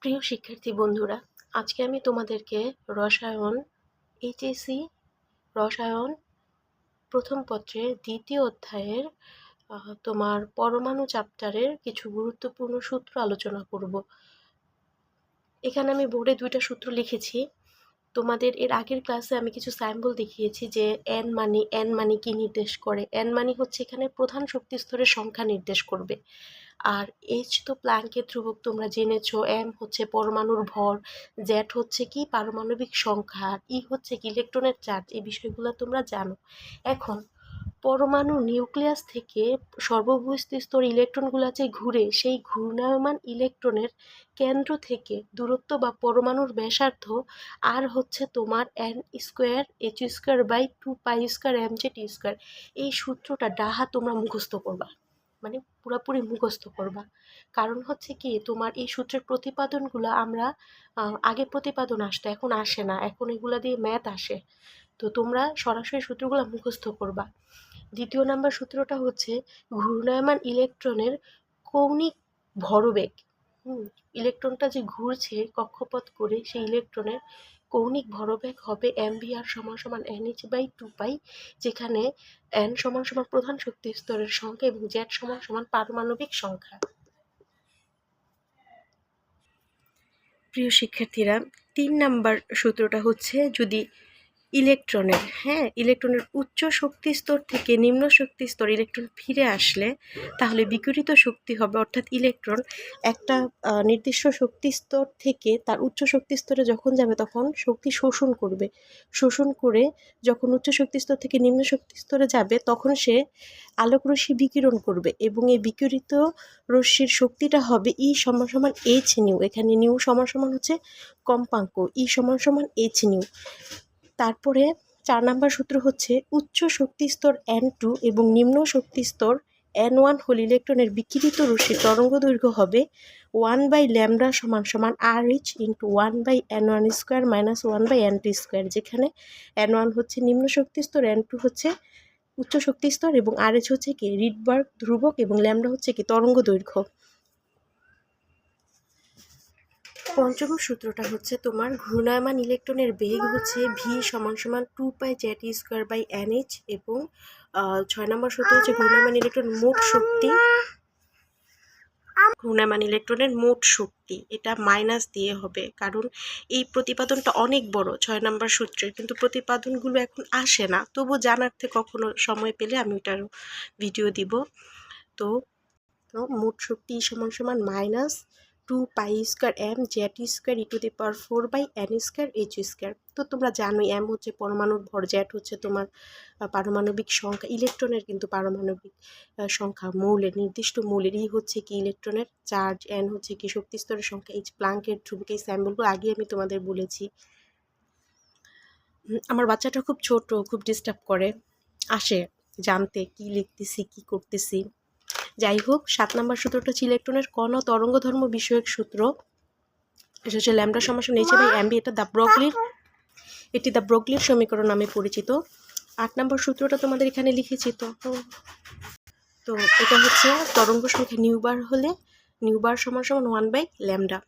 প্রিয় শিক্ষার্থী বন্ধুরা, আজকে আমি তোমাদেরকে রসায়ন এইচএসসি রসায়ন প্রথম পত্রের দ্বিতীয় অধ্যায়ের তোমার পরমাণু চ্যাপ্টারের কিছু গুরুত্বপূর্ণ সূত্র আলোচনা করব। এখানে আমি বোর্ডে 2টা সূত্র লিখেছি। তোমাদের এর আগের ক্লাসে আমি কিছু স্যাম্পল দেখিয়েছি যে এন মানে কি নির্দেশ করে। এন মানে হচ্ছে এখানে প্রধান শক্তি স্তরের সংখ্যা নির্দেশ করবে। আর এইচ তো প্ল্যাঙ্কের ধ্রুবক তোমরা জেনেছো, এম হচ্ছে পরমাণুর ভর, জেড হচ্ছে কি পারমাণবিক সংখ্যা, আর ই হচ্ছে কি ইলেকট্রনের চার্জ। এই বিষয়গুলো তোমরা জানো। এখন পরমাণু নিউক্লিয়াস থেকে সর্ববহিঃস্থ স্তর ইলেকট্রনগুলো যে ঘুরে, সেই ঘূর্ণায়মান ইলেকট্রনের কেন্দ্র থেকে দূরত্ব বা পরমাণুর ব্যাসার্ধ আর হচ্ছে তোমার N square H square by 2π² mz²। এই সূত্রটা ডাহা তোমরা মুখস্থ করবা, মানে পুরোপুরি মুখস্থ করবা। কারণ হচ্ছে কি, তোমার এই সূত্রের প্রতিপাদনগুলো আমরা আগে প্রতিপাদন আসতো, এখন আসে না, এখন এগুলা দিয়ে ম্যাথ আসে। তো তোমরা সরাসরি সূত্রগুলো মুখস্থ করবা। দ্বিতীয় নাম্বার সূত্রটা হচ্ছে ঘূর্ণায়মান ইলেকট্রনের কৌণিক ভরবেগ। ইলেকট্রনটা যে ঘুরছে কক্ষপথ করে, সেই ইলেকট্রনের কৌণিক ভরবেগ হবে mvr = nh/2π, যেখানে n = প্রধান শক্তি স্তরের সংখ্যা এবং z = পারমাণবিক সংখ্যা। প্রিয় শিক্ষার্থীরা, 3 নাম্বার সূত্রটা হচ্ছে যদি ইলেকট্রনের উচ্চ শক্তি স্তর থেকে নিম্ন শক্তি স্তর ইলেকট্রন ফিরে আসলে তাহলে বিকিরিত শক্তি হবে, অর্থাৎ ইলেকট্রন একটা নির্দিষ্ট শক্তি স্তর থেকে তার উচ্চ শক্তি স্তরে যখন যাবে তখন শক্তি শোষণ করে যখন উচ্চ শক্তি স্তর থেকে নিম্ন শক্তি স্তরে যাবে তখন সে আলোকরশ্মি বিকিরণ করবে, এবং এই বিকিরিত রশ্মির শক্তিটা হবে E = h নিউ। এখানে নিউ সমান হচ্ছে কম্পাঙ্ক, E = h নিউ। তারপরে 4 নাম্বার সূত্র হচ্ছে উচ্চ শক্তি স্তর N2 এবং নিম্ন শক্তি স্তর N1 হল ইলেকট্রনের বিকিরিত রশ্মির তরঙ্গ দৈর্ঘ্য হবে 1/λ = RH × 1/n1² - 1/n2², যেখানে N1 হচ্ছে নিম্ন শক্তি স্তর, N2 হচ্ছে উচ্চ শক্তি স্তর এবং RH হচ্ছে কি রিডবার্গ ধ্রুবক এবং ল্যামডা হচ্ছে কি তরঙ্গ দৈর্ঘ্য। পঞ্চম সূত্রটা হচ্ছে তোমার ঘূর্ণায়মান ইলেকট্রনের বেগ হচ্ছে v = 2πz² এবং 6 নম্বর সূত্র হচ্ছে ঘূর্ণায়মান ইলেকট্রনের মোট শক্তি এটা মাইনাস দিয়ে হবে, কারণ এই প্রতিপাদনটা অনেক বড় 6 নম্বর সূত্রের, কিন্তু প্রতিপাদনগুলো এখন আসে না। তবু জানার্থে কখনো সময় পেলে আমি ওটার ভিডিও দিব। তো মোট শক্তি = -2π² mz²e⁴/n²h²। তো তোমরা জানোই m হচ্ছে পরমাণুর ভর, z হচ্ছে তোমার পারমাণবিক সংখ্যা, ইলেকট্রনের কিন্তু পারমাণবিক সংখ্যা, মৌলের নির্দিষ্ট মৌলের, ই হচ্ছে কি ইলেকট্রনের চার্জ, n হচ্ছে কি শক্তি স্তরের সংখ্যা, h প্ল্যাঙ্কের ধ্রুবক। এই স্যাম্পলগুলো আগে আমি তোমাদের বলেছি। আমার বাচ্চাটা খুব ছোট, খুব ডিস্টার্ব করে, আসে জানতে কি লিখতেছি কি করতেছি। যাই হোক, 7 নম্বর সূত্রটা হচ্ছে ইলেকট্রনের কণ ও তরঙ্গ ধর্ম বিষয়ক সূত্র। এটা হচ্ছে λ = h/mv। এটি দ্য ব্রগলির সমীকরণ নামে পরিচিত। 8 নম্বর সূত্রটা তোমাদের এখানে লিখেছি। তো এটা হচ্ছে তরঙ্গ সংখ্যা নিউ বার হলে নিউ বার = 1/λ।